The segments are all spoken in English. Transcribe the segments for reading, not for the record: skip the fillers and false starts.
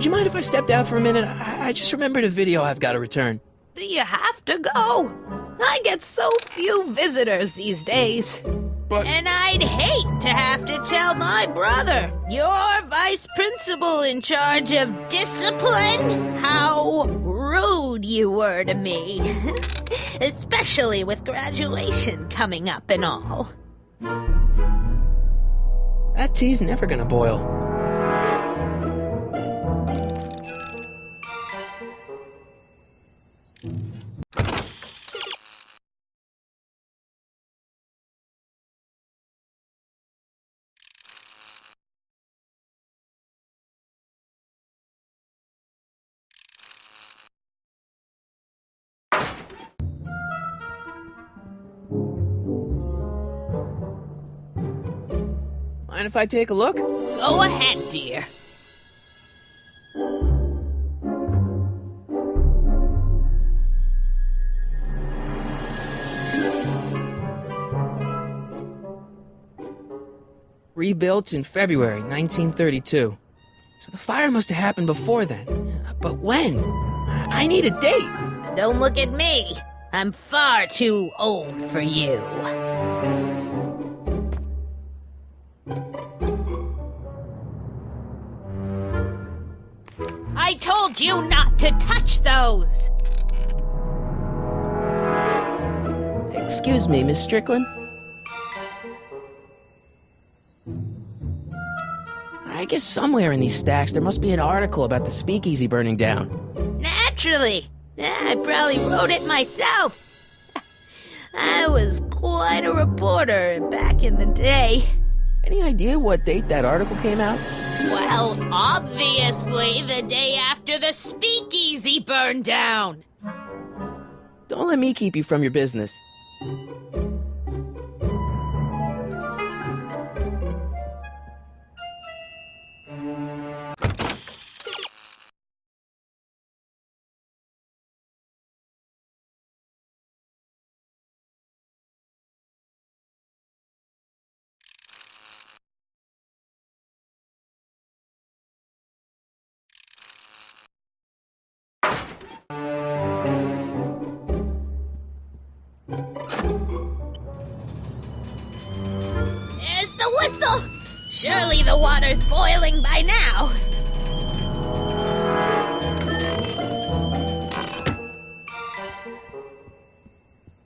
would you mind if I stepped out for a minute? I just remembered a video I've got to return. Do you have to go? I get so few visitors these days. But... And I'd hate to have to tell my brother, your vice principal in charge of discipline, how rude you were to me. Especially with graduation coming up and all. That tea's never gonna boil. Mind if I take a look? Go ahead, dear. Rebuilt in February 1932. So the fire must have happened before then. But when? I need a date. Don't look at me. I'm far too old for you. I told you not to touch those! Excuse me, Miss Strickland? I guess somewhere in these stacks there must be an article about the speakeasy burning down. Naturally! I probably wrote it myself. I was quite a reporter back in the day. Any idea what date that article came out? Well, obviously the day after the speakeasy burned down. Don't let me keep you from your business. There's the whistle! Surely the water's boiling by now.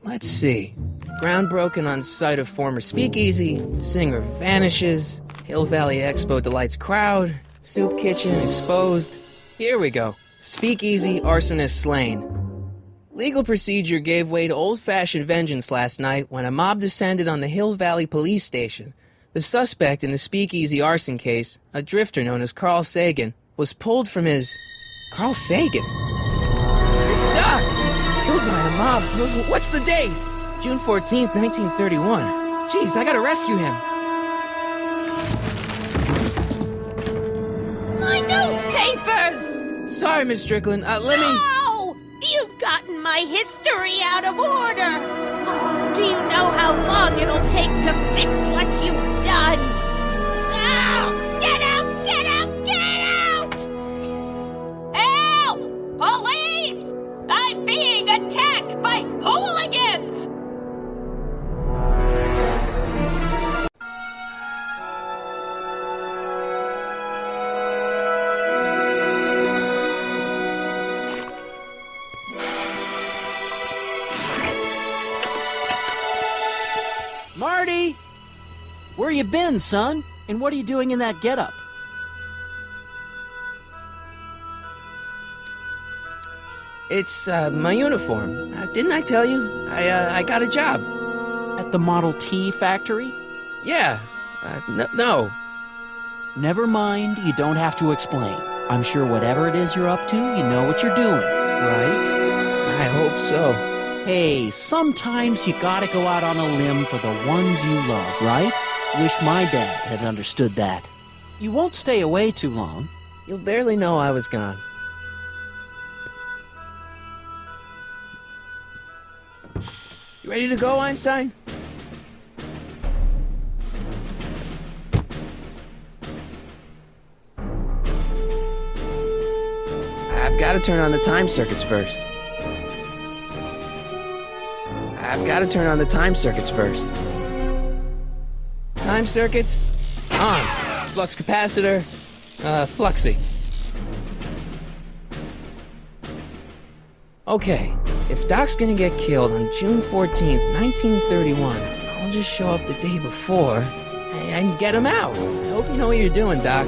Let's see. Ground broken on site of former speakeasy, singer vanishes, Hill Valley Expo delights crowd, soup kitchen exposed. Here we go. Speakeasy arsonist slain. Legal procedure gave way to old-fashioned vengeance last night when a mob descended on the Hill Valley police station. The suspect in the speakeasy arson case, a drifter known as Carl Sagan, was pulled from his... Carl Sagan? It's Doc! Killed by a mob. What's the date? June 14th, 1931. Jeez, I gotta rescue him. My newspapers! Sorry, Miss Strickland. Let me... No! You've gotten my history out of order! Oh, do you know how long it'll take to fix what you've done? Ow! Get out! Get out! Get out! Help! Police! I'm being attacked by hooligans! Marty! Where you been, son? And what are you doing in that getup? It's, my uniform. Didn't I tell you? I got a job. At the Model T factory? Yeah. No. Never mind, you don't have to explain. I'm sure whatever it is you're up to, you know what you're doing, right? I hope so. Hey, sometimes you gotta go out on a limb for the ones you love, right? Wish my dad had understood that. You won't stay away too long. You'll barely know I was gone. You ready to go, Einstein? I've got to turn on the time circuits first. Time circuits, on. Flux capacitor, fluxy. Okay, if Doc's gonna get killed on June 14th, 1931, I'll just show up the day before and get him out. I hope you know what you're doing, Doc.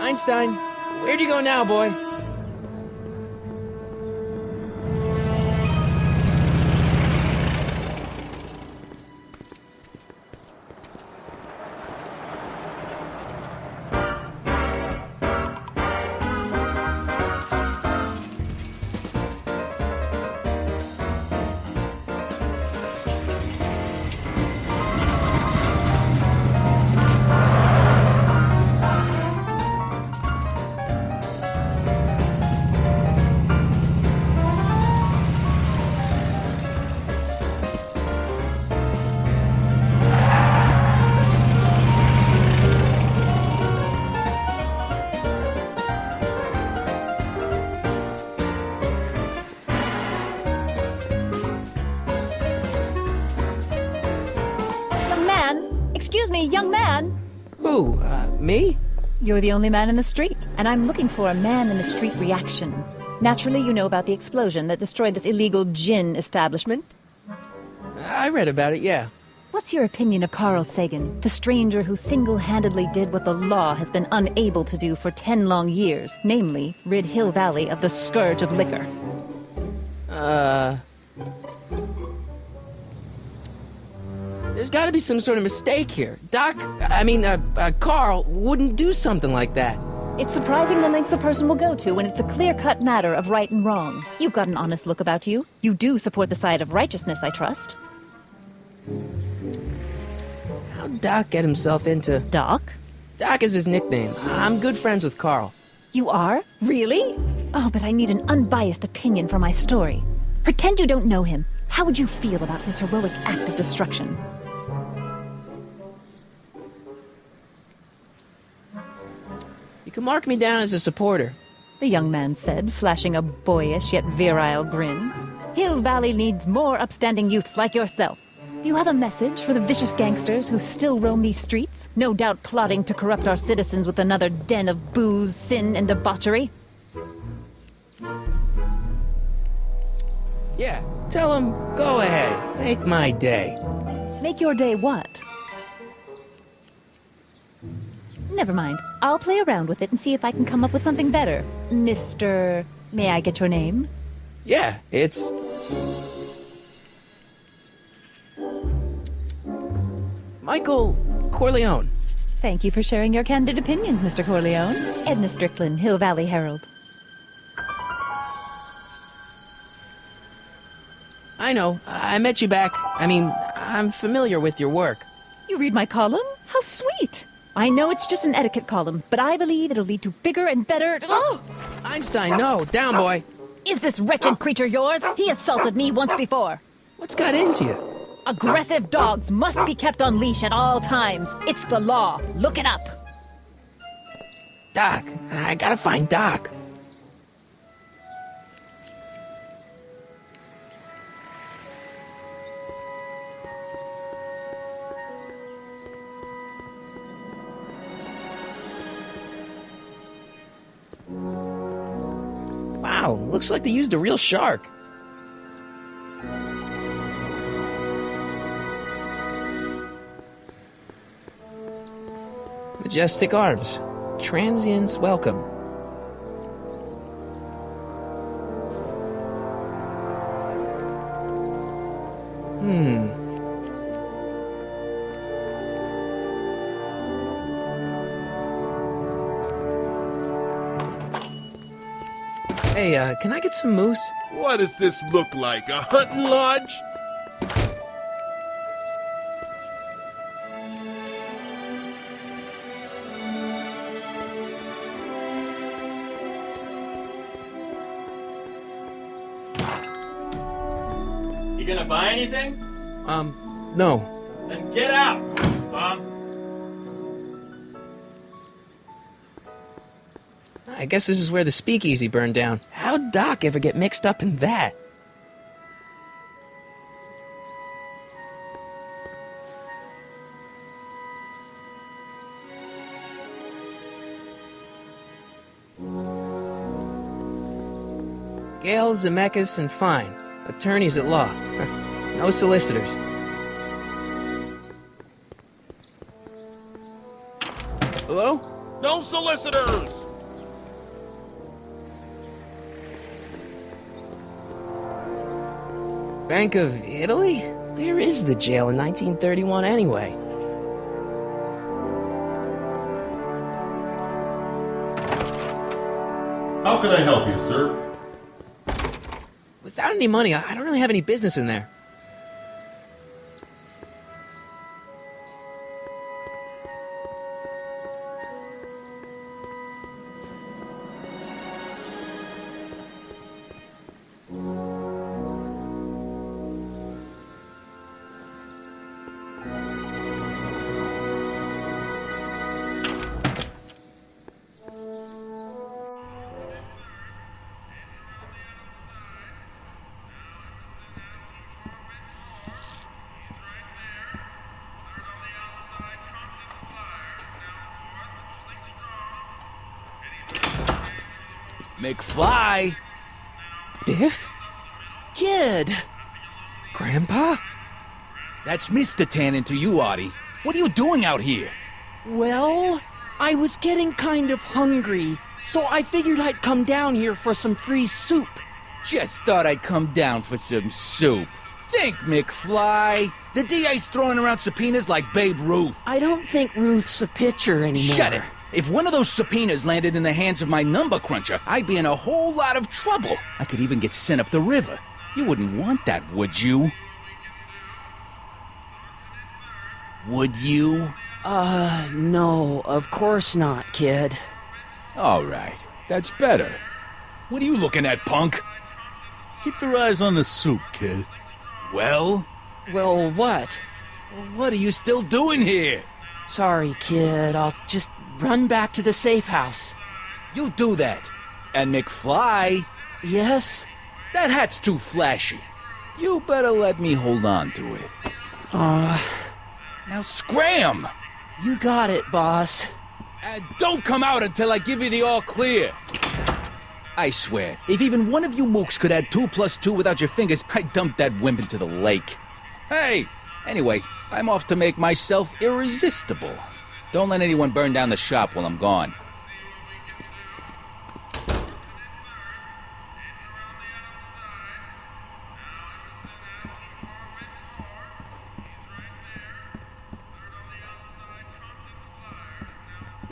Einstein, where'd you go now, boy? Excuse me, young man. Who, me? You're the only man in the street, and I'm looking for a man-in-the-street reaction. Naturally, you know about the explosion that destroyed this illegal gin establishment. I read about it, yeah. What's your opinion of Carl Sagan, the stranger who single-handedly did what the law has been unable to do for 10 long years, namely, rid Hill Valley of the scourge of liquor? There's gotta be some sort of mistake here. Carl wouldn't do something like that. It's surprising the lengths a person will go to when it's a clear-cut matter of right and wrong. You've got an honest look about you. You do support the side of righteousness, I trust. How'd Doc get himself into... Doc? Doc is his nickname. I'm good friends with Carl. You are? Really? Oh, but I need an unbiased opinion for my story. Pretend you don't know him. How would you feel about his heroic act of destruction? You can mark me down as a supporter. The young man said, flashing a boyish yet virile grin. Hill Valley needs more upstanding youths like yourself. Do you have a message for the vicious gangsters who still roam these streets? No doubt plotting to corrupt our citizens with another den of booze, sin, and debauchery? Yeah, tell him, go ahead, make my day. Make your day what? Never mind. I'll play around with it and see if I can come up with something better. Mr. May I get your name? Yeah, it's... Michael Corleone. Thank you for sharing your candid opinions, Mr. Corleone. Edna Strickland, Hill Valley Herald. I know, I met you back. I mean, I'm familiar with your work. You read my column? How sweet! I know it's just an etiquette column, but I believe it'll lead to bigger and better... Oh! Einstein, no, down, boy. Is this wretched creature yours? He assaulted me once before. What's got into you? Aggressive dogs must be kept on leash at all times. It's the law. Look it up. Doc, I gotta find Doc. Wow, looks like they used a real shark. Majestic arms. Transients welcome. Hey, can I get some moose? What does this look like, a hunting lodge? You gonna buy anything? No. Then get out, bum. I guess this is where the speakeasy burned down. How'd Doc ever get mixed up in that? Gale, Zemeckis, and Fine. Attorneys at law. No solicitors. Hello? No solicitors! Bank of Italy? Where is the jail in 1931 anyway? How can I help you, sir? Without any money, I don't really have any business in there. McFly! Biff? Kid! Grandpa? That's Mr. Tannen to you, Artie. What are you doing out here? Well, I was getting kind of hungry, so I figured I'd come down here for some free soup. Just thought I'd come down for some soup. Think, McFly. The DA's throwing around subpoenas like Babe Ruth. I don't think Ruth's a pitcher anymore. Shut it! If one of those subpoenas landed in the hands of my number cruncher, I'd be in a whole lot of trouble. I could even get sent up the river. You wouldn't want that, would you? Would you? No, of course not, kid. All right, that's better. What are you looking at, punk? Keep your eyes on the soup, kid. Well? Well, what? What are you still doing here? Sorry, kid. I'll just run back to the safe house. You do that. And McFly, Yes? that hat's too flashy. You better let me hold on to it. Now scram! You got it, boss. And don't come out until I give you the all clear. I swear, if even one of you mooks could add 2 + 2 without your fingers, I'd dump that wimp into the lake. Hey! Anyway, I'm off to make myself irresistible. Don't let anyone burn down the shop while I'm gone.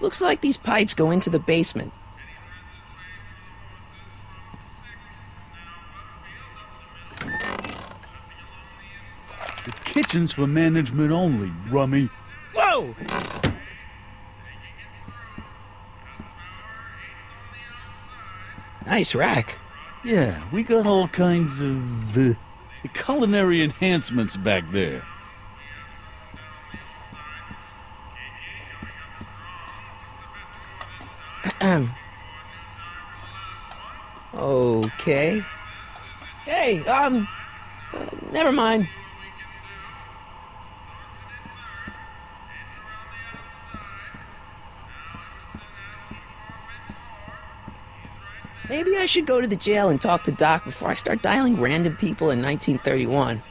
Looks like these pipes go into the basement. The kitchen's for management only, rummy. Whoa! Nice rack. Yeah, we got all kinds of culinary enhancements back there. Okay. Hey, never mind. Maybe I should go to the jail and talk to Doc before I start dialing random people in 1931.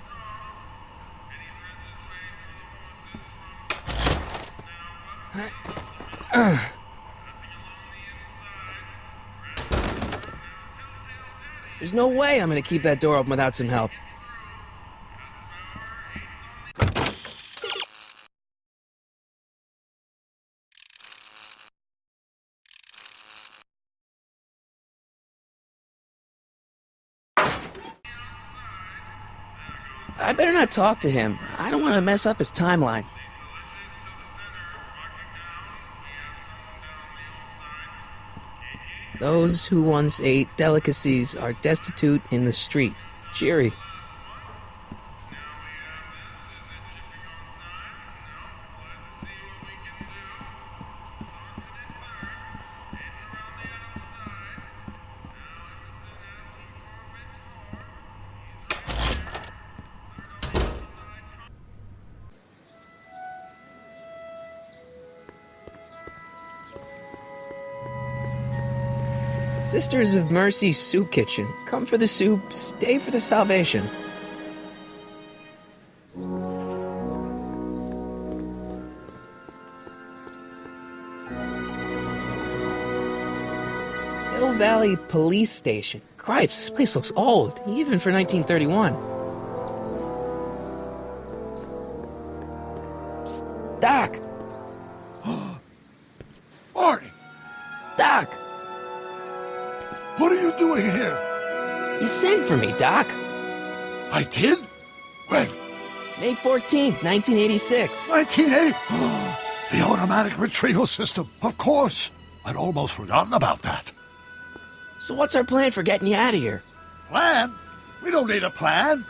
There's no way I'm gonna keep that door open without some help. I better not talk to him. I don't want to mess up his timeline. Those who once ate delicacies are destitute in the street. Cheery. Sisters of Mercy Soup Kitchen. Come for the soup, stay for the salvation. Hill Valley Police Station. Cripes, this place looks old, even for 1931. Psst, Doc! Marty! Doc! What are you doing here? You sent for me, Doc. I did? When? May 14th, 1986. 1980? The automatic retrieval system. Of course. I'd almost forgotten about that. So what's our plan for getting you out of here? Plan? We don't need a plan.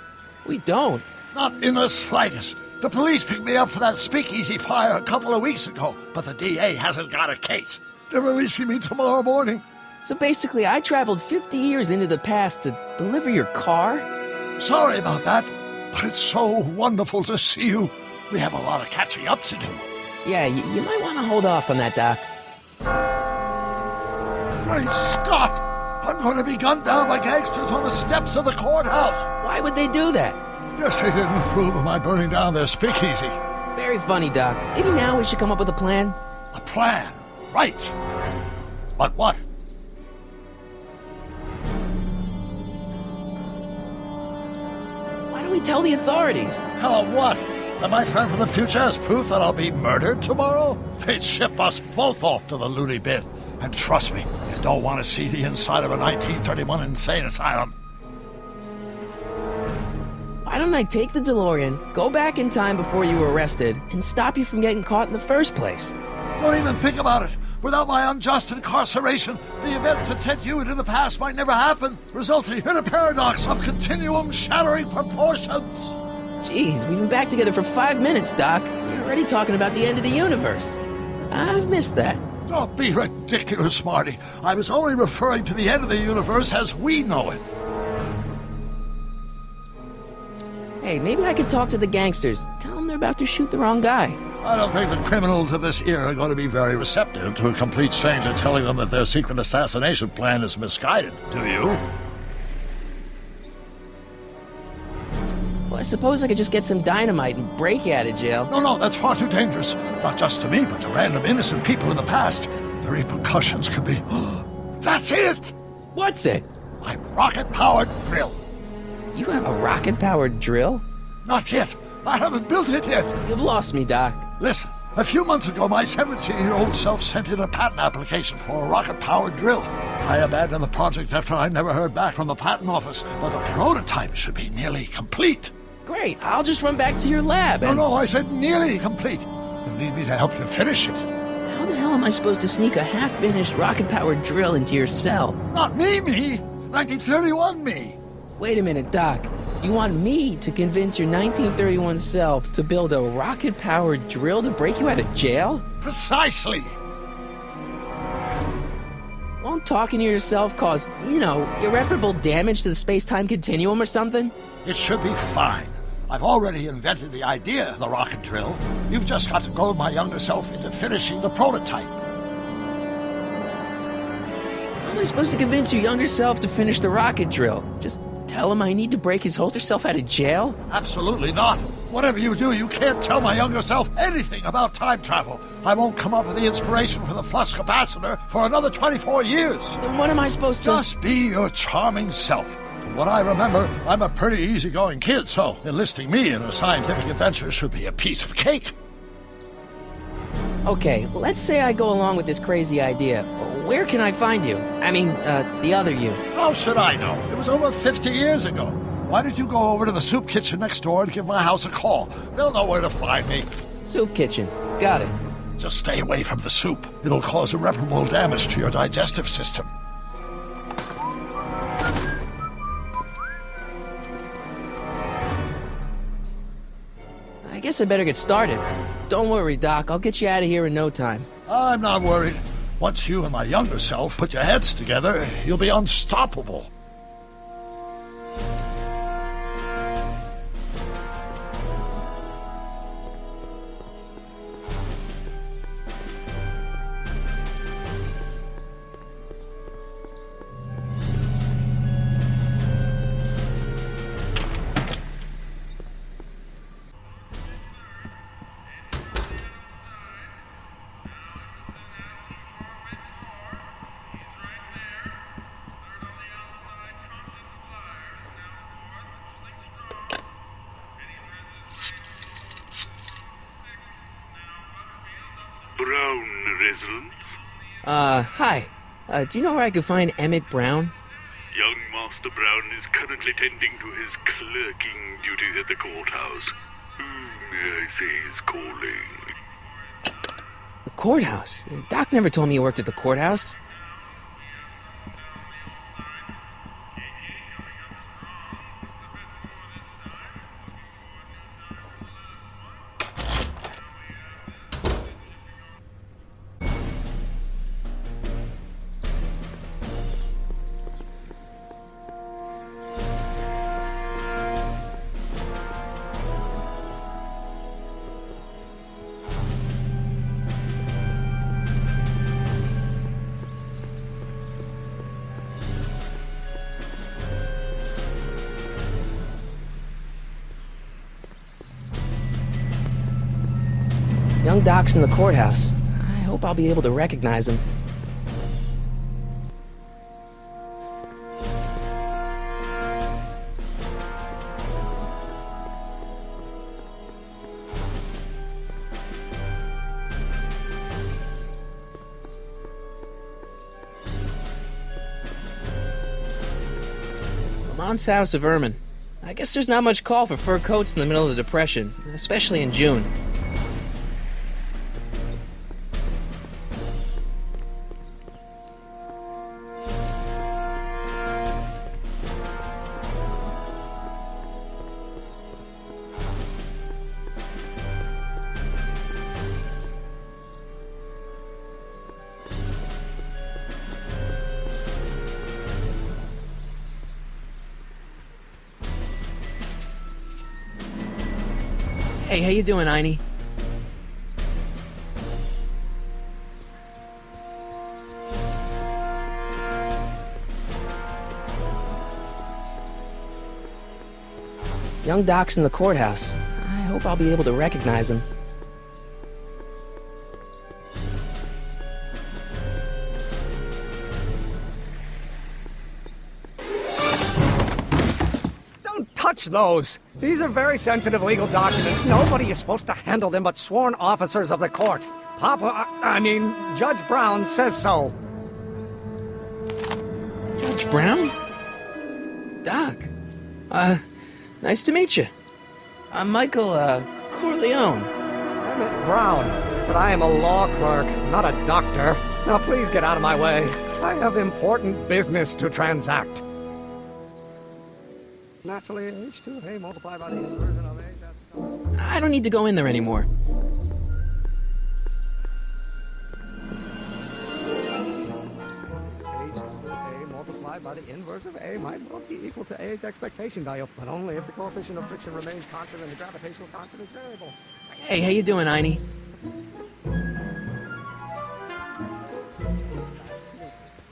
We don't. Not in the slightest. The police picked me up for that speakeasy fire a couple of weeks ago, but the DA hasn't got a case. They're releasing me tomorrow morning. So basically, I traveled 50 years into the past to deliver your car? Sorry about that, but it's so wonderful to see you. We have a lot of catching up to do. Yeah, you might want to hold off on that, Doc. Great Scott! I'm going to be gunned down by gangsters on the steps of the courthouse. Why would they do that? Guess they didn't approve of my burning down their speakeasy. Very funny, Doc. Maybe now we should come up with a plan? A plan? Right. But what? Why don't we tell the authorities? Tell them what? That my friend from the future has proof that I'll be murdered tomorrow? They'd ship us both off to the loony bin. And trust me, you don't want to see the inside of a 1931 insane asylum. Why don't I take the DeLorean, go back in time before you were arrested, and stop you from getting caught in the first place? Don't even think about it. Without my unjust incarceration, the events that sent you into the past might never happen, resulting in a paradox of continuum shattering proportions. Jeez, we've been back together for 5 minutes, Doc. You're already talking about the end of the universe. I've missed that. Don't be ridiculous, Marty. I was only referring to the end of the universe as we know it. Hey, maybe I could talk to the gangsters. Tell them they're about to shoot the wrong guy. I don't think the criminals of this era are going to be very receptive to a complete stranger telling them that their secret assassination plan is misguided, do you? Well, I suppose I could just get some dynamite and break you out of jail. No, that's far too dangerous. Not just to me, but to random innocent people in the past. The repercussions could be... That's it! What's it? My rocket-powered drill. You have a rocket-powered drill? Not yet. I haven't built it yet. You've lost me, Doc. Listen, a few months ago, my 17-year-old self sent in a patent application for a rocket-powered drill. I abandoned the project after I never heard back from the patent office, but the prototype should be nearly complete. Great, I'll just run back to your lab and... No, I said nearly complete. You need me to help you finish it. How the hell am I supposed to sneak a half-finished rocket-powered drill into your cell? Not me! 1931 me! Wait a minute, Doc. You want me to convince your 1931 self to build a rocket-powered drill to break you out of jail? Precisely! Won't talking to yourself cause, irreparable damage to the space-time continuum or something? It should be fine. I've already invented the idea of the rocket drill. You've just got to goad my younger self into finishing the prototype. How am I supposed to convince your younger self to finish the rocket drill? Just tell him I need to break his older self out of jail? Absolutely not. Whatever you do, you can't tell my younger self anything about time travel. I won't come up with the inspiration for the flux capacitor for another 24 years. Then what am I supposed to... Just be your charming self. From what I remember, I'm a pretty easygoing kid, so enlisting me in a scientific adventure should be a piece of cake. Okay, let's say I go along with this crazy idea. Where can I find you? I mean, the other you. How should I know? It was over 50 years ago. Why don't you go over to the soup kitchen next door and give my house a call? They'll know where to find me. Soup kitchen. Got it. Just stay away from the soup. It'll cause irreparable damage to your digestive system. I guess I better get started. Don't worry, Doc. I'll get you out of here in no time. I'm not worried. Once you and my younger self put your heads together, you'll be unstoppable. Brown residence? Hi. Do you know where I could find Emmett Brown? Young Master Brown is currently tending to his clerking duties at the courthouse. Who may I say is calling? The courthouse? Doc never told me you worked at the courthouse. Young Doc's in the courthouse. I hope I'll be able to recognize him. Lamont's House of Ermine. I guess there's not much call for fur coats in the middle of the Depression, especially in June. Hey, how you doing, Einie? Young Doc's in the courthouse. I hope I'll be able to recognize him. Don't touch those! These are very sensitive legal documents. Nobody is supposed to handle them but sworn officers of the court. Judge Brown says so. Judge Brown? Doc. Nice to meet you. I'm Michael, Corleone. Emmett Brown, but I am a law clerk, not a doctor. Now please get out of my way. I have important business to transact. Naturally, H2A multiplied by the inversion of H... I don't need to go in there anymore. H2A multiplied by the inverse of A might well be equal to A's expectation value, but only if the coefficient of friction remains constant and the gravitational constant is variable. Hey, how you doing, Einie?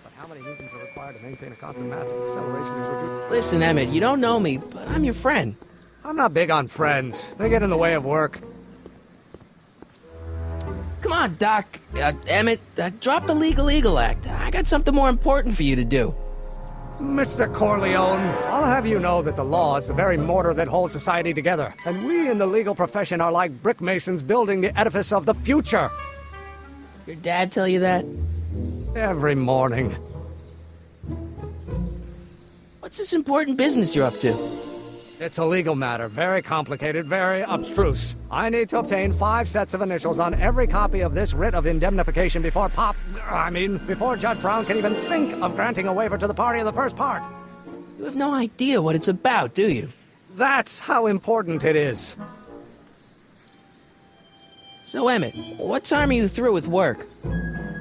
But how many newtons are required to maintain a constant mass if acceleration is reduced? Listen, Emmett, you don't know me, but I'm your friend. I'm not big on friends. They get in the way of work. Come on, Doc. Emmett, drop the Legal Eagle Act. I got something more important for you to do. Mr. Corleone, I'll have you know that the law is the very mortar that holds society together, and we in the legal profession are like brick masons building the edifice of the future. Your dad tell you that? Every morning. What's this important business you're up to? It's a legal matter, very complicated, very abstruse. I need to obtain 5 sets of initials on every copy of this writ of indemnification before before Judge Brown can even think of granting a waiver to the party in the first part. You have no idea what it's about, do you? That's how important it is. So, Emmett, what time are you through with work?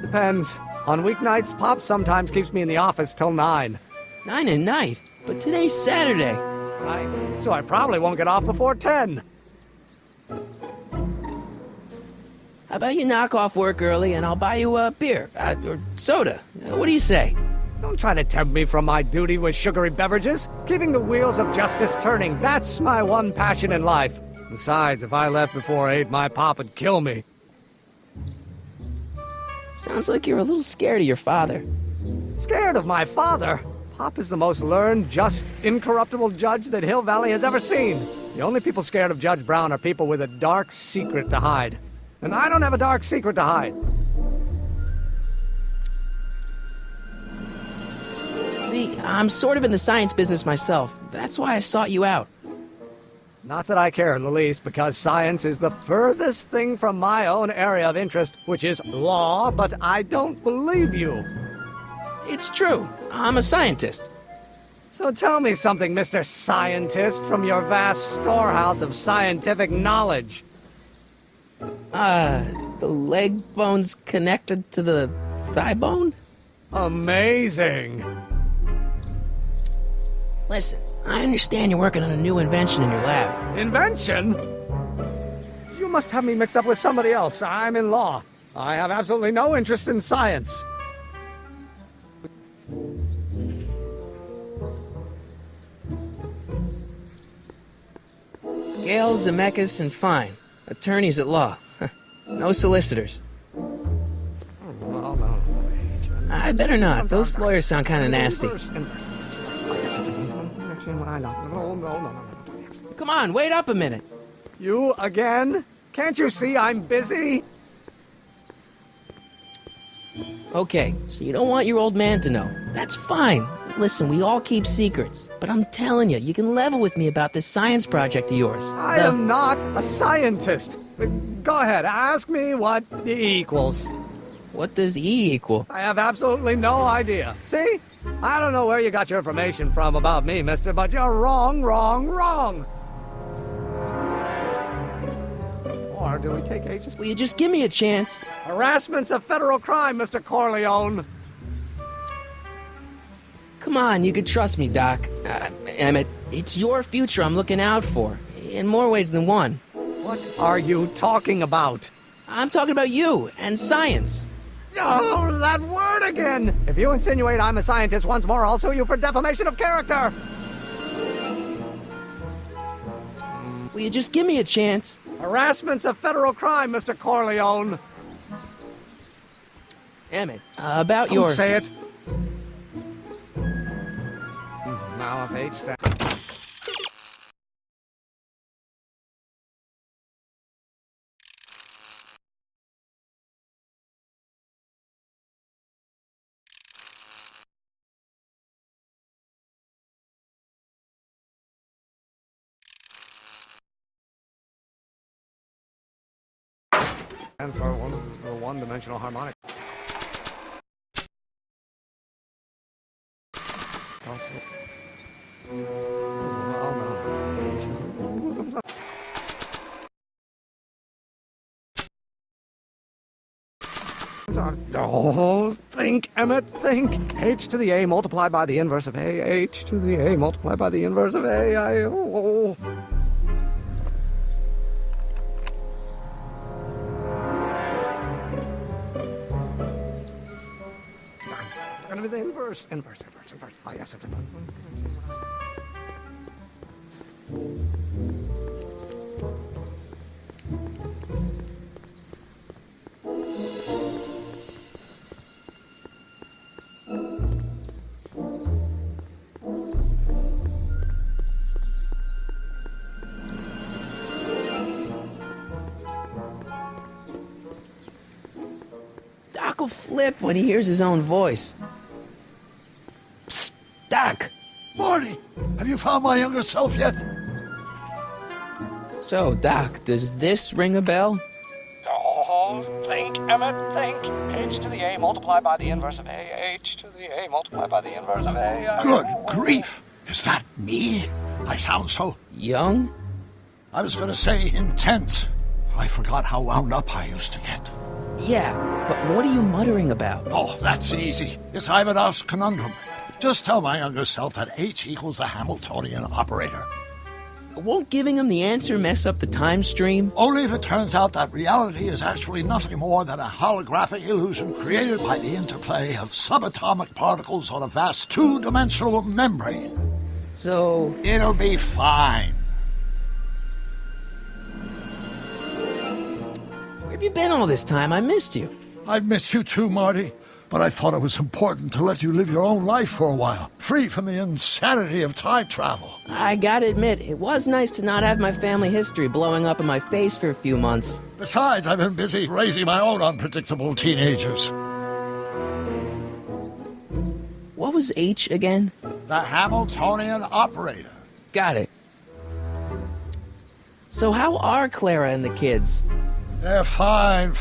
Depends. On weeknights, Pop sometimes keeps me in the office till 9. 9 at night? But today's Saturday. Right. So I probably won't get off before 10. How about you knock off work early and I'll buy you a beer, or soda. What do you say? Don't try to tempt me from my duty with sugary beverages. Keeping the wheels of justice turning, that's my one passion in life. Besides, if I left before 8, my pop would kill me. Sounds like you're a little scared of your father. Scared of my father? Pop is the most learned, just, incorruptible judge that Hill Valley has ever seen. The only people scared of Judge Brown are people with a dark secret to hide. And I don't have a dark secret to hide. See, I'm sort of in the science business myself. That's why I sought you out. Not that I care in the least, because science is the furthest thing from my own area of interest, which is law, but I don't believe you. It's true. I'm a scientist. So tell me something, Mr. Scientist, from your vast storehouse of scientific knowledge. The leg bone's connected to the thigh bone? Amazing. Listen, I understand you're working on a new invention in your lab. Invention? You must have me mixed up with somebody else. I'm in law. I have absolutely no interest in science. Gale, Zemeckis, and Fine. Attorneys at law. No solicitors. I better not. Those lawyers sound kind of nasty. Come on, wait up a minute. You again? Can't you see I'm busy? Okay, so you don't want your old man to know. That's fine. Listen, we all keep secrets. But I'm telling you, you can level with me about this science project of yours. I am not a scientist. Go ahead, ask me what E equals. What does E equal? I have absolutely no idea. See? I don't know where you got your information from about me, mister, but you're wrong, wrong, wrong. Or do we take H's? Will you just give me a chance? Harassment's a federal crime, Mr. Corleone. Come on, you can trust me, Doc. Emmett, it's your future I'm looking out for. In more ways than one. What are you talking about? I'm talking about you and science. Oh, that word again! If you insinuate I'm a scientist once more, I'll sue you for defamation of character! Will you just give me a chance? Harassment's a federal crime, Mr. Corleone. Emmett, about Don't your... say it. Now I've aged that. And for one-dimensional harmonic. Possible. Oh, no. Oh, think, Emmett, think. H to the A multiplied by the inverse of A. H to the A multiplied by the inverse of A. Oh. Gonna be the inverse. Inverse. Oh, yes. Doc will flip when he hears his own voice. Psst, Doc. Marty, have you found my younger self yet? So, Doc, does this ring a bell? Oh, think, Emmett, think. H to the A multiplied by the inverse of A. H to the A multiplied by the inverse of A. Good grief! Is that me? I sound so... Young? I was gonna say intense. I forgot how wound up I used to get. Yeah, but what are you muttering about? Oh, that's easy. It's Ivanov's conundrum. Just tell my younger self that H equals a Hamiltonian operator. Won't giving him the answer mess up the time stream? Only if it turns out that reality is actually nothing more than a holographic illusion created by the interplay of subatomic particles on a vast two-dimensional membrane. So... It'll be fine. Where have you been all this time? I missed you. I've missed you too, Marty. But I thought it was important to let you live your own life for a while, free from the insanity of time travel. I gotta admit, it was nice to not have my family history blowing up in my face for a few months. Besides, I've been busy raising my own unpredictable teenagers. What was H again? The Hamiltonian operator. Got it. So how are Clara and the kids? They're fine.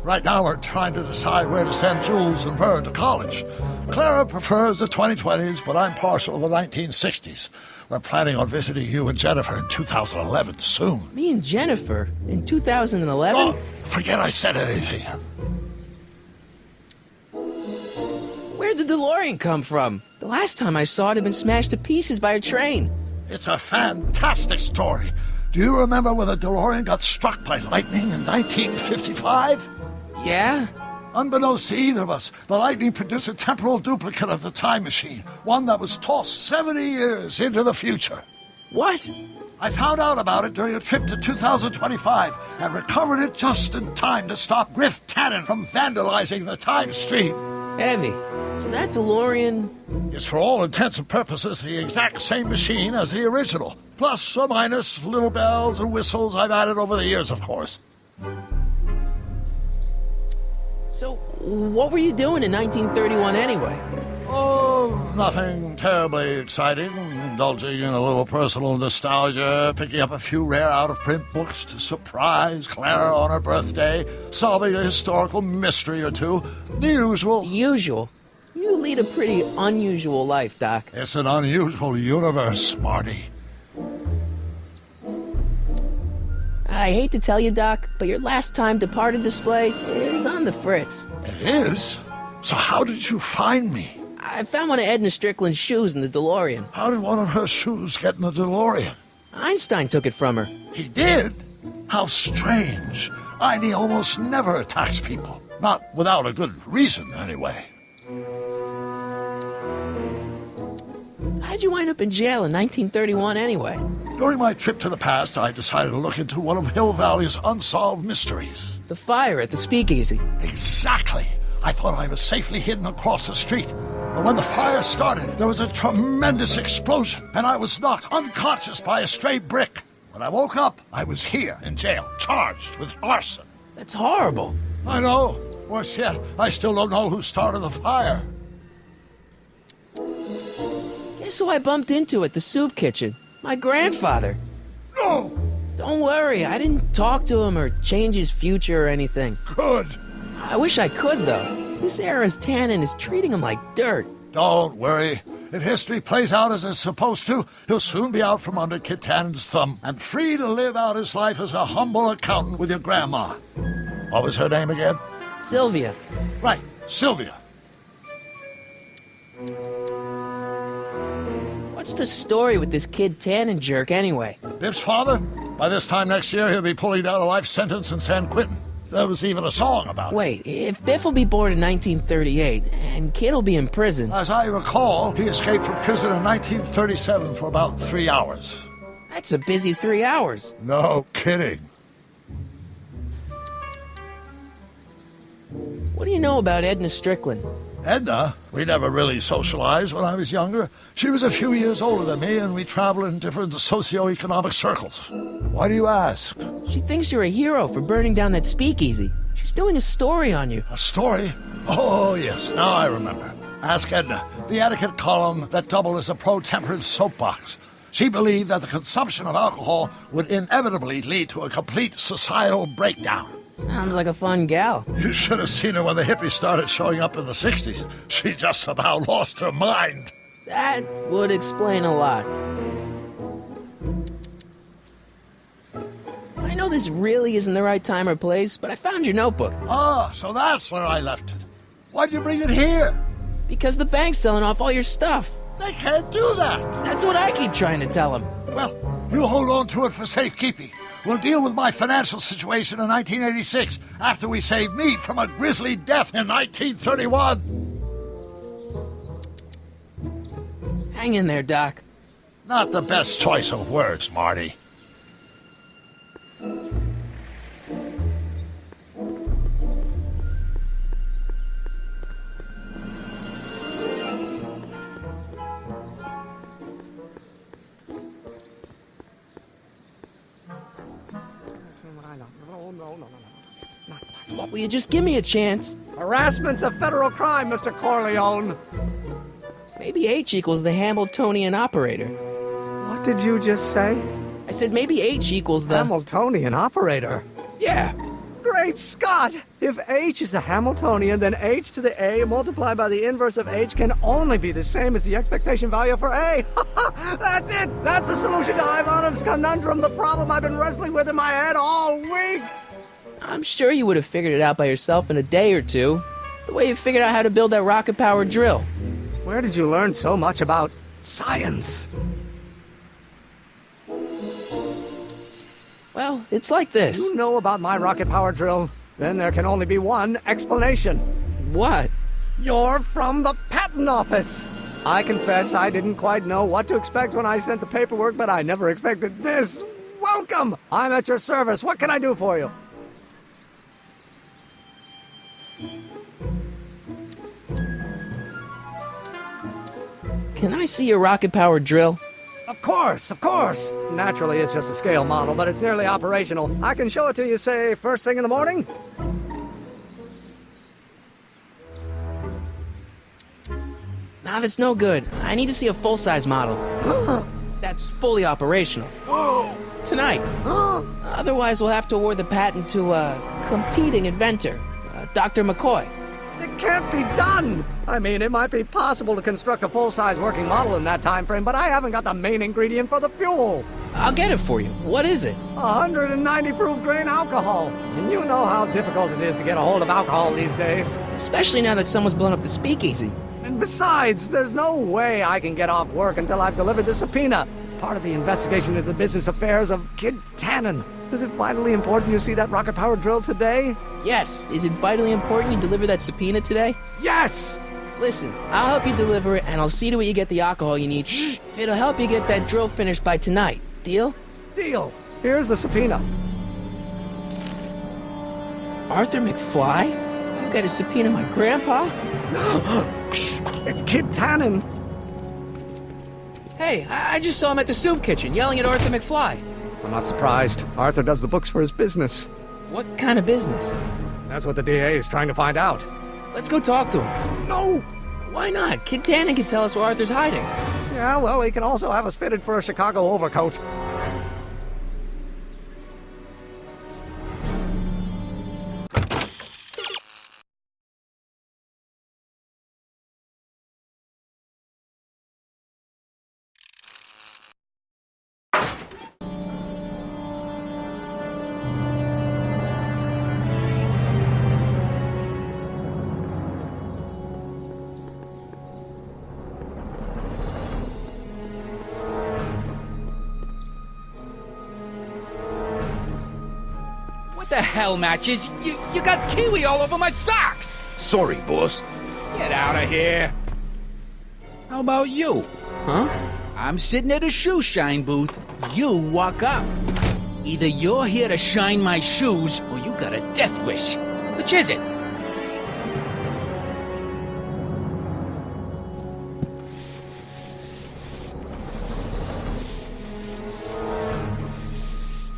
Right now we're trying to decide where to send Jules and Vern to college. Clara prefers the 2020s, but I'm partial to the 1960s. We're planning on visiting you and Jennifer in 2011 soon. Me and Jennifer? In 2011? Oh, forget I said anything. Where'd the DeLorean come from? The last time I saw it had been smashed to pieces by a train. It's a fantastic story. Do you remember when the DeLorean got struck by lightning in 1955? Yeah? Unbeknownst to either of us, the lightning produced a temporal duplicate of the time machine, one that was tossed 70 years into the future. What? I found out about it during a trip to 2025 and recovered it just in time to stop Griff Tannen from vandalizing the time stream. Heavy. So that DeLorean... is for all intents and purposes the exact same machine as the original. Plus or minus little bells and whistles I've added over the years, of course. So, what were you doing in 1931 anyway? Oh, nothing terribly exciting. Indulging in a little personal nostalgia, picking up a few rare out-of-print books to surprise Clara on her birthday, solving a historical mystery or two. The usual. The usual? You lead a pretty unusual life, Doc. It's an unusual universe, Marty. I hate to tell you, Doc, but your last time departed display is on the fritz. It is? So how did you find me? I found one of Edna Strickland's shoes in the DeLorean. How did one of her shoes get in the DeLorean? Einstein took it from her. He did? How strange. I.D. almost never attacks people. Not without a good reason, anyway. How'd you wind up in jail in 1931 anyway? During my trip to the past, I decided to look into one of Hill Valley's unsolved mysteries. The fire at the speakeasy. Exactly. I thought I was safely hidden across the street. But when the fire started, there was a tremendous explosion, and I was knocked unconscious by a stray brick. When I woke up, I was here in jail, charged with arson. That's horrible. I know. Worse yet, I still don't know who started the fire. Guess who I bumped into at the soup kitchen? My grandfather. No! Don't worry, I didn't talk to him or change his future or anything. Good. I wish I could, though. This era's Tannen is treating him like dirt. Don't worry. If history plays out as it's supposed to, he'll soon be out from under Kit Tannen's thumb and free to live out his life as a humble accountant with your grandma. What was her name again? Sylvia. Right, Sylvia. What's the story with this kid Tannen jerk anyway? Biff's father? By this time next year, he'll be pulling down a life sentence in San Quentin. There was even a song about it. Wait, if Biff will be born in 1938, and Kid will be in prison... As I recall, he escaped from prison in 1937 for about 3 hours. That's a busy 3 hours. No kidding. What do you know about Edna Strickland? Edna? We never really socialized when I was younger. She was a few years older than me, and we traveled in different socioeconomic circles. Why do you ask? She thinks you're a hero for burning down that speakeasy. She's doing a story on you. A story? Oh, yes, now I remember. Ask Edna, the etiquette column that doubled as a pro-temperance soapbox. She believed that the consumption of alcohol would inevitably lead to a complete societal breakdown. Sounds like a fun gal. You should have seen her when the hippies started showing up in the 60s. She just about lost her mind. That would explain a lot. I know this really isn't the right time or place, but I found your notebook. Ah, so that's where I left it. Why'd you bring it here? Because the bank's selling off all your stuff. They can't do that. That's what I keep trying to tell them. Well, you hold on to it for safekeeping. We'll deal with my financial situation in 1986 after we save me from a grisly death in 1931. Hang in there, Doc. Not the best choice of words, Marty. What, will you just give me a chance? Harassment's a federal crime, Mr. Corleone. Maybe H equals the Hamiltonian operator. What did you just say? I said maybe H equals the... Hamiltonian operator? Yeah. Great Scott! If H is the Hamiltonian, then H to the A multiplied by the inverse of H can only be the same as the expectation value for A. That's it! That's the solution to Ivanov's conundrum, the problem I've been wrestling with in my head all week! I'm sure you would have figured it out by yourself in a day or two. The way you figured out how to build that rocket-powered drill. Where did you learn so much about science? Well, it's like this. You know about my rocket-powered drill? Then there can only be one explanation. What? You're from the patent office. I confess I didn't quite know what to expect when I sent the paperwork, but I never expected this. Welcome! I'm at your service. What can I do for you? Can I see your rocket-powered drill? Of course, of course. Naturally, it's just a scale model, but it's nearly operational. I can show it to you, say, first thing in the morning. Nah, that's no good. I need to see a full-size model. That's fully operational. Tonight. Otherwise, we'll have to award the patent to a competing inventor, Dr. McCoy. It can't be done! I mean, it might be possible to construct a full-size working model in that time frame, but I haven't got the main ingredient for the fuel. I'll get it for you. What is it? 190 proof grain alcohol. And you know how difficult it is to get a hold of alcohol these days. Especially now that someone's blown up the speakeasy. And besides, there's no way I can get off work until I've delivered the subpoena. It's part of the investigation into the business affairs of Kid Tannen. Is it vitally important you see that rocket-powered drill today? Yes. Is it vitally important you deliver that subpoena today? Yes! Listen, I'll help you deliver it, and I'll see to it you get the alcohol you need. If it'll help you get that drill finished by tonight. Deal? Deal. Here's the subpoena. Arthur McFly? You got to subpoena my grandpa? It's Kid Tannen. Hey, I just saw him at the soup kitchen yelling at Arthur McFly. I'm not surprised. Arthur does the books for his business. What kind of business? That's what the DA is trying to find out. Let's go talk to him. No! Why not? Kid Tannen can tell us where Arthur's hiding. Yeah, well, he can also have us fitted for a Chicago overcoat. What the hell, Matches? You got kiwi all over my socks! Sorry, boss. Get out of here! How about you? Huh? I'm sitting at a shoe shine booth. You walk up. Either you're here to shine my shoes, or you got a death wish. Which is it?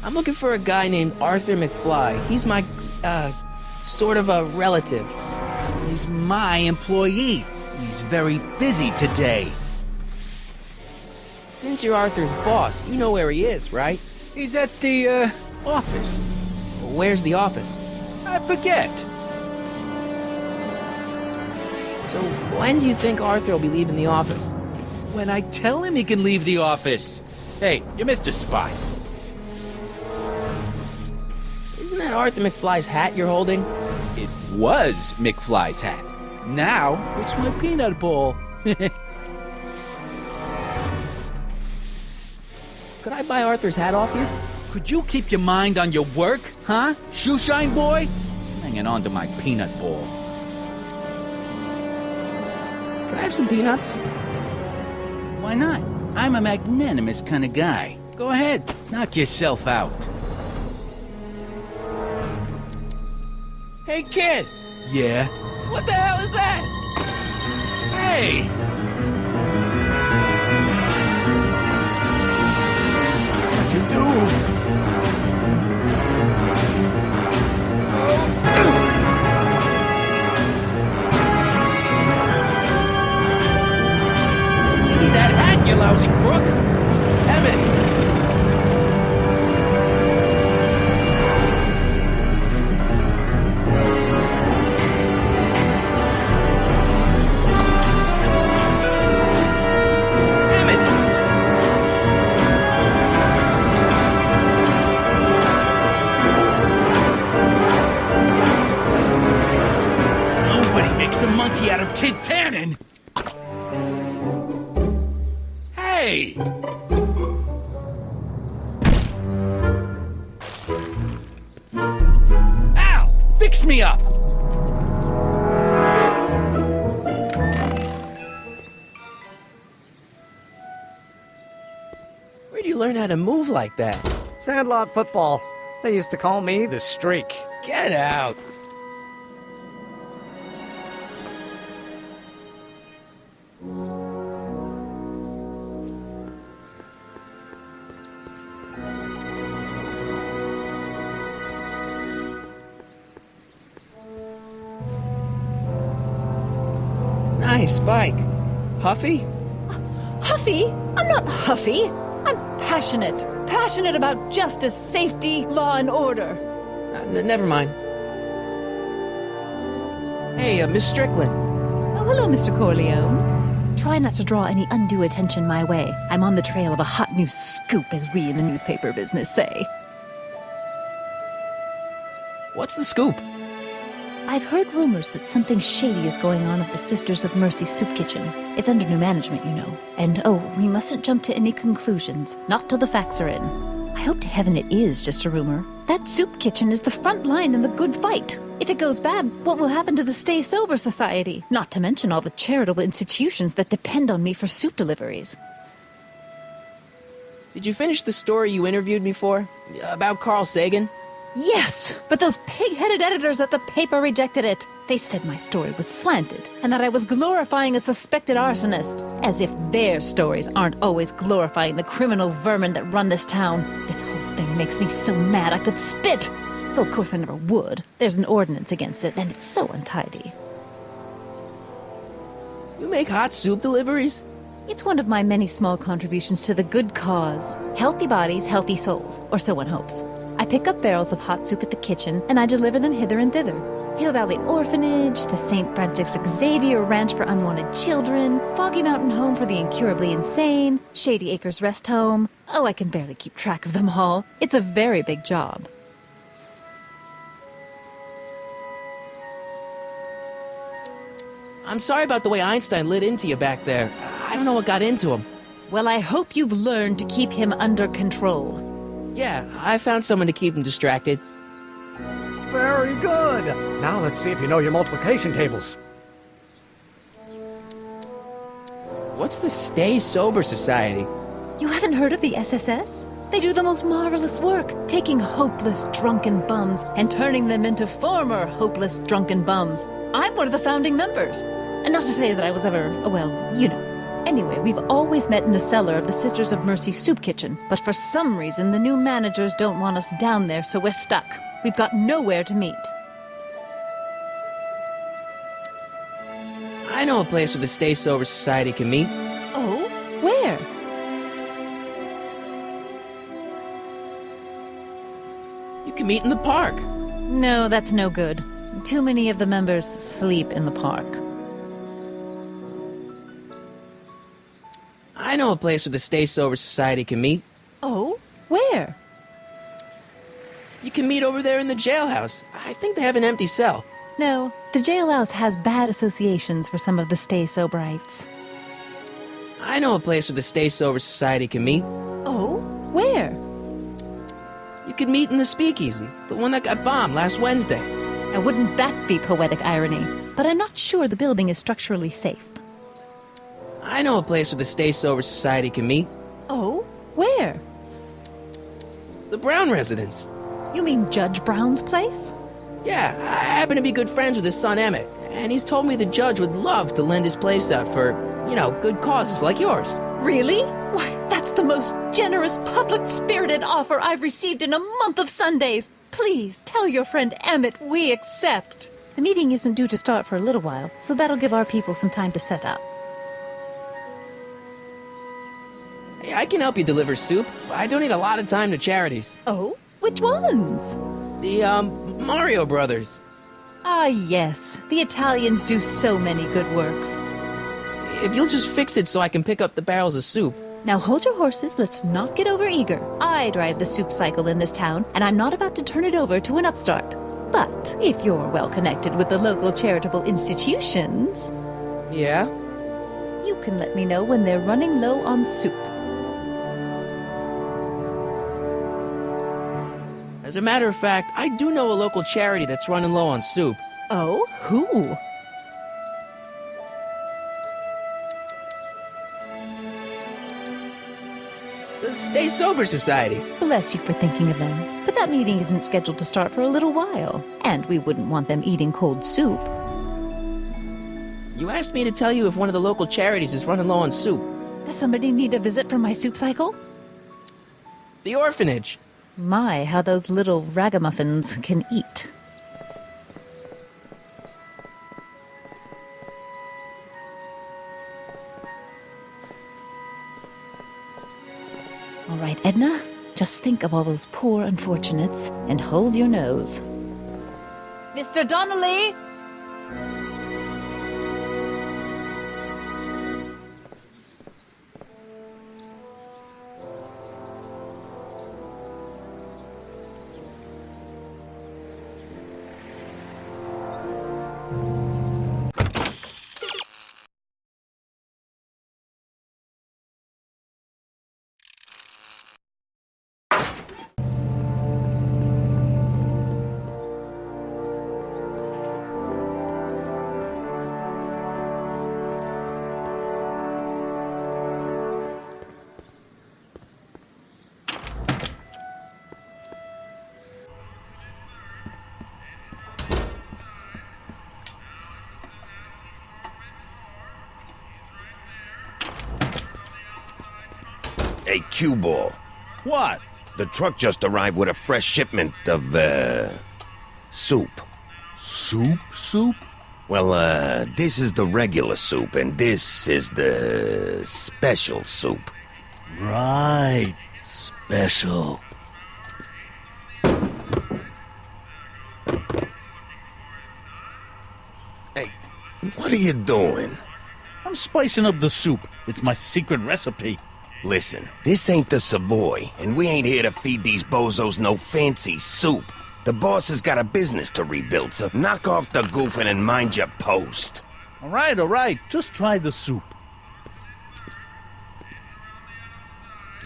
I'm looking for a guy named Arthur McFly. He's my, sort of a relative. He's my employee. He's very busy today. Since you're Arthur's boss, you know where he is, right? He's at the, office. Where's the office? I forget. So when do you think Arthur will be leaving the office? When I tell him he can leave the office. Hey, you're Mr. Spy. Isn't that Arthur McFly's hat you're holding? It was McFly's hat. Now, it's my peanut ball. Could I buy Arthur's hat off you? Could you keep your mind on your work, huh? Shoeshine boy? Hanging on to my peanut ball. Can I have some peanuts? Why not? I'm a magnanimous kind of guy. Go ahead, knock yourself out. Hey, kid! Yeah? What the hell is that? Hey! What'd you do? Give me that hat, you lousy crook! Evan! A monkey out of Kid Tannen! Hey! Al! Fix me up! Where'd you learn how to move like that? Sandlot football. They used to call me the Streak. Get out! Nice bike. Huffy? Huffy? I'm not huffy. I'm passionate. Passionate about justice, safety, law, and order. Never mind. Hey, Miss Strickland. Oh, hello, Mr. Corleone. Try not to draw any undue attention my way. I'm on the trail of a hot new scoop, as we in the newspaper business say. What's the scoop? I've heard rumors that something shady is going on at the Sisters of Mercy soup kitchen. It's under new management, you know. And, oh, we mustn't jump to any conclusions. Not till the facts are in. I hope to heaven it is just a rumor. That soup kitchen is the front line in the good fight. If it goes bad, what will happen to the Stay Sober Society? Not to mention all the charitable institutions that depend on me for soup deliveries. Did you finish the story you interviewed me for? About Carl Sagan? Yes, but those pig-headed editors at the paper rejected it. They said my story was slanted, and that I was glorifying a suspected arsonist. As if their stories aren't always glorifying the criminal vermin that run this town. This whole thing makes me so mad I could spit. Though of course I never would. There's an ordinance against it, and it's so untidy. You make hot soup deliveries? It's one of my many small contributions to the good cause. Healthy bodies, healthy souls, or so one hopes. I pick up barrels of hot soup at the kitchen, and I deliver them hither and thither. Hill Valley Orphanage, the St. Francis Xavier Ranch for Unwanted Children, Foggy Mountain Home for the Incurably Insane, Shady Acres Rest Home. Oh, I can barely keep track of them all. It's a very big job. I'm sorry about the way Einstein lit into you back there. I don't know what got into him. Well, I hope you've learned to keep him under control. Yeah, I found someone to keep him distracted. Very good. Now let's see if you know your multiplication tables. What's the Stay Sober Society? You haven't heard of the SSS? They do the most marvelous work, taking hopeless drunken bums and turning them into former hopeless drunken bums. I'm one of the founding members. And not to say that I was ever, well, you know. Anyway, we've always met in the cellar of the Sisters of Mercy soup kitchen, but for some reason the new managers don't want us down there, so we're stuck. We've got nowhere to meet. I know a place where the Stay Sober Society can meet. Oh? Where? You can meet in the park. No, that's no good. Too many of the members sleep in the park. I know a place where the Stay Sober Society can meet. Oh? Where? You can meet over there in the jailhouse. I think they have an empty cell. No, the jailhouse has bad associations for some of the Stay Soberites. I know a place where the Stay Sober Society can meet. Oh? Where? You could meet in the Speakeasy, the one that got bombed last Wednesday. Now, wouldn't that be poetic irony? But I'm not sure the building is structurally safe. I know a place where the Stay Sober Society can meet. Oh? Where? The Brown residence. You mean Judge Brown's place? Yeah, I happen to be good friends with his son Emmett, and he's told me the judge would love to lend his place out for, you know, good causes like yours. Really? Why, that's the most generous, public-spirited offer I've received in a month of Sundays. Please, tell your friend Emmett we accept. The meeting isn't due to start for a little while, so that'll give our people some time to set up. Hey, I can help you deliver soup. I donate a lot of time to charities. Oh? Which ones? The, Mario Brothers. Ah, yes. The Italians do so many good works. If you'll just fix it so I can pick up the barrels of soup. Now hold your horses, let's not get overeager. I drive the soup cycle in this town, and I'm not about to turn it over to an upstart. But if you're well connected with the local charitable institutions... Yeah? You can let me know when they're running low on soup. As a matter of fact, I do know a local charity that's running low on soup. Oh? Who? The Stay Sober Society. Bless you for thinking of them. But that meeting isn't scheduled to start for a little while. And we wouldn't want them eating cold soup. You asked me to tell you if one of the local charities is running low on soup. Does somebody need a visit from my soup cycle? The orphanage. My, how those little ragamuffins can eat. All right, Edna, just think of all those poor unfortunates and hold your nose. Mr. Donnelly! Hey, cue ball. What? The truck just arrived with a fresh shipment of, soup. Soup? Well, this is the regular soup, and this is the special soup. Right. Special. Hey, what are you doing? I'm spicing up the soup. It's my secret recipe. Listen, this ain't the Savoy, and we ain't here to feed these bozos no fancy soup. The boss has got a business to rebuild, so knock off the goofing and mind your post. All right. Just try the soup.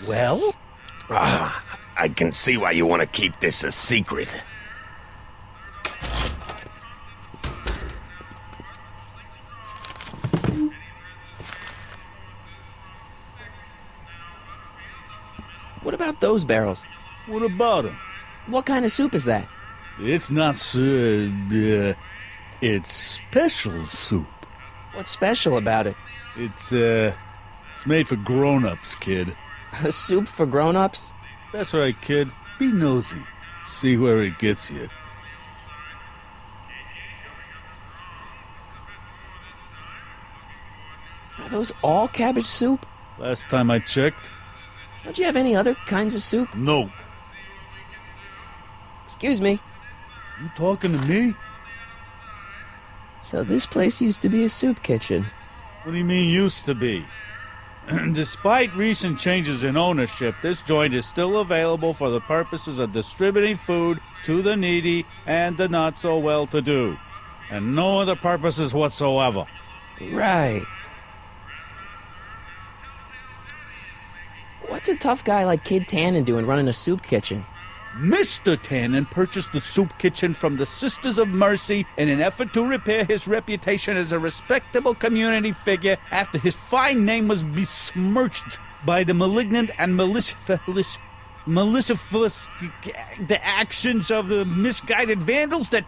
Well? I can see why you want to keep this a secret. What about those barrels? What about them? What kind of soup is that? It's not it's special soup. What's special about it? It's made for grown-ups, kid. A soup for grown-ups? That's right, kid. Be nosy. See where it gets you. Are those all cabbage soup? Last time I checked. Don't you have any other kinds of soup? No. Excuse me. You talking to me? So this place used to be a soup kitchen. What do you mean used to be? Despite recent changes in ownership, this joint is still available for the purposes of distributing food to the needy and the not-so-well-to-do. And no other purposes whatsoever. Right. What's a tough guy like Kid Tannen doing running a soup kitchen? Mr. Tannen purchased the soup kitchen from the Sisters of Mercy in an effort to repair his reputation as a respectable community figure after his fine name was besmirched by the malignant and malicious the actions of the misguided vandals that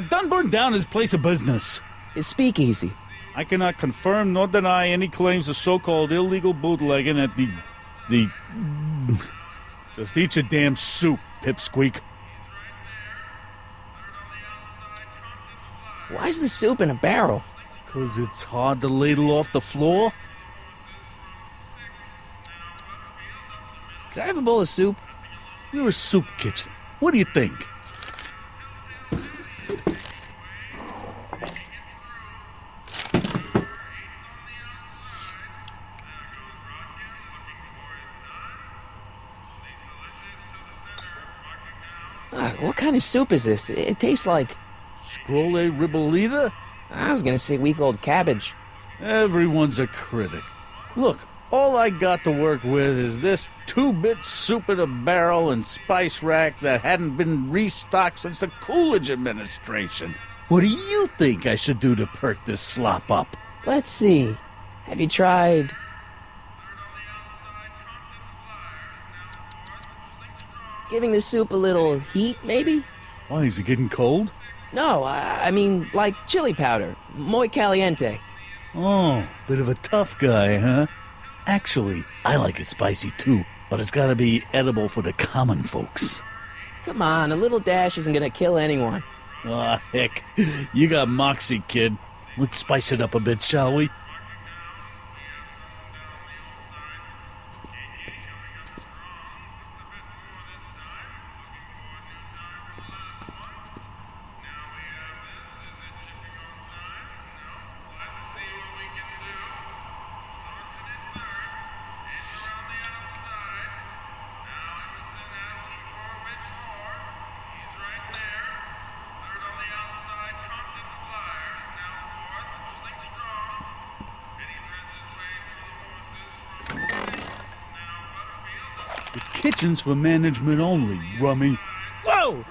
done burned down his place of business. His speakeasy. I cannot confirm nor deny any claims of so-called illegal bootlegging at the... Just eat your damn soup, pipsqueak. Why's the soup in a barrel? 'Cause it's hard to ladle off the floor. Could I have a bowl of soup? You're a soup kitchen. What do you think? What kind of soup is this? It tastes like... Scrolle ribolita? I was gonna say week-old cabbage. Everyone's a critic. Look, all I got to work with is this 2-bit soup in a barrel and spice rack that hadn't been restocked since the Coolidge administration. What do you think I should do to perk this slop up? Let's see. Have you tried... giving the soup a little heat, maybe? Why, is it getting cold? No, I mean, like chili powder. Muy caliente. Oh, bit of a tough guy, huh? Actually, I like it spicy too, but it's gotta be edible for the common folks. Come on, a little dash isn't gonna kill anyone. Aw, heck. You got moxie, kid. Let's spice it up a bit, shall we? The kitchen's for management only, rummy. Whoa!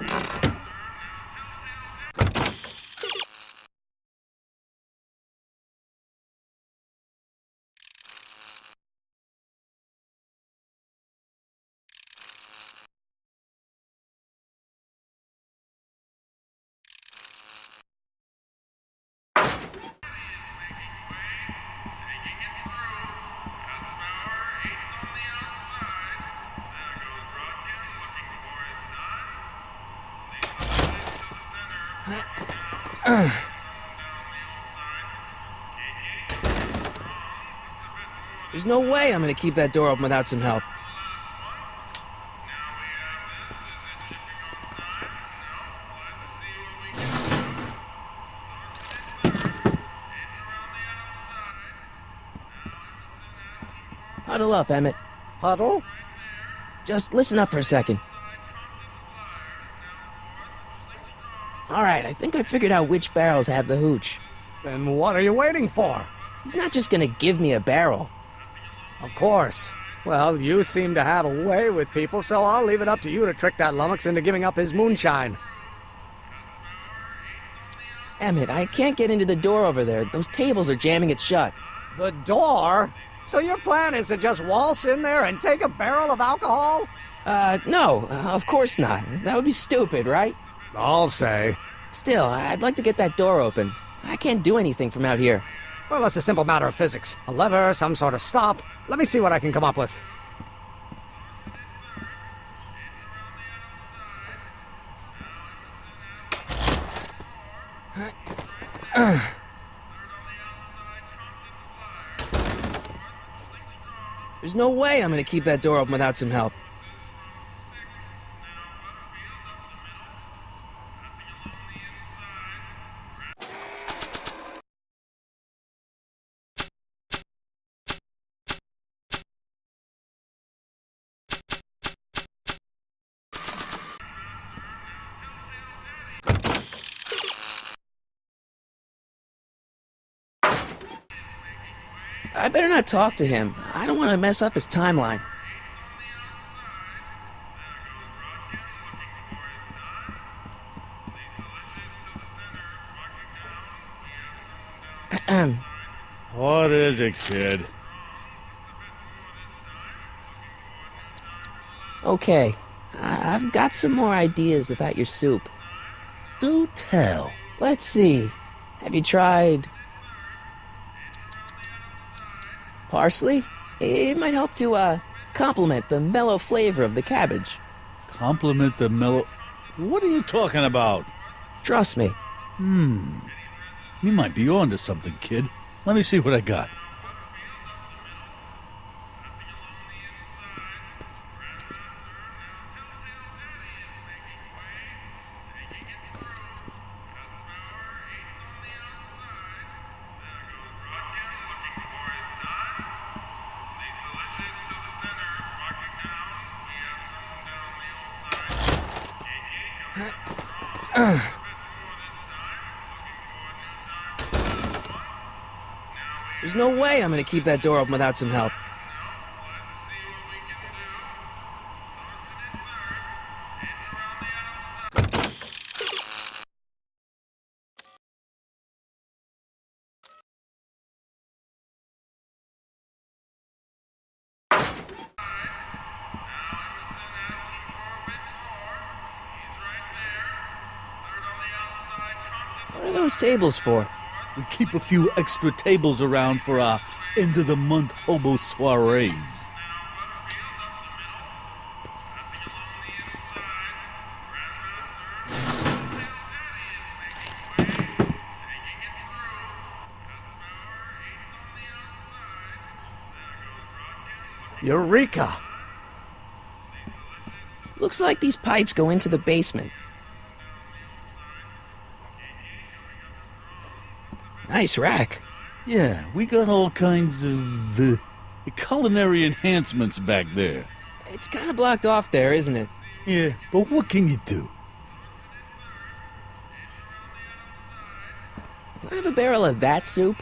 There's no way I'm gonna keep that door open without some help. Huddle up, Emmett. Huddle? Just listen up for a second. Alright, I think I figured out which barrels have the hooch. Then what are you waiting for? He's not just gonna give me a barrel. Of course. Well, you seem to have a way with people, so I'll leave it up to you to trick that lummox into giving up his moonshine. Emmett, I can't get into the door over there. Those tables are jamming it shut. The door? So your plan is to just waltz in there and take a barrel of alcohol? No, of course not. That would be stupid, right? I'll say. Still, I'd like to get that door open. I can't do anything from out here. Well, it's a simple matter of physics. A lever, some sort of stop. Let me see what I can come up with. There's no way I'm gonna keep that door open without some help. I better not talk to him. I don't want to mess up his timeline. What is it, kid? Okay, I've got some more ideas about your soup. Do tell. Let's see. Have you tried parsley? It might help to, complement the mellow flavor of the cabbage. Compliment the mellow... What are you talking about? Trust me. You might be onto something, kid. Let me see what I got. There's no way I'm gonna keep that door open without some help. What are those tables for? We keep a few extra tables around for our end-of-the-month hobo soirees. Eureka! Looks like these pipes go into the basement. Nice rack. Yeah, we got all kinds of culinary enhancements back there. It's kind of blocked off there, isn't it? Yeah, but what can you do? Can I have a barrel of that soup?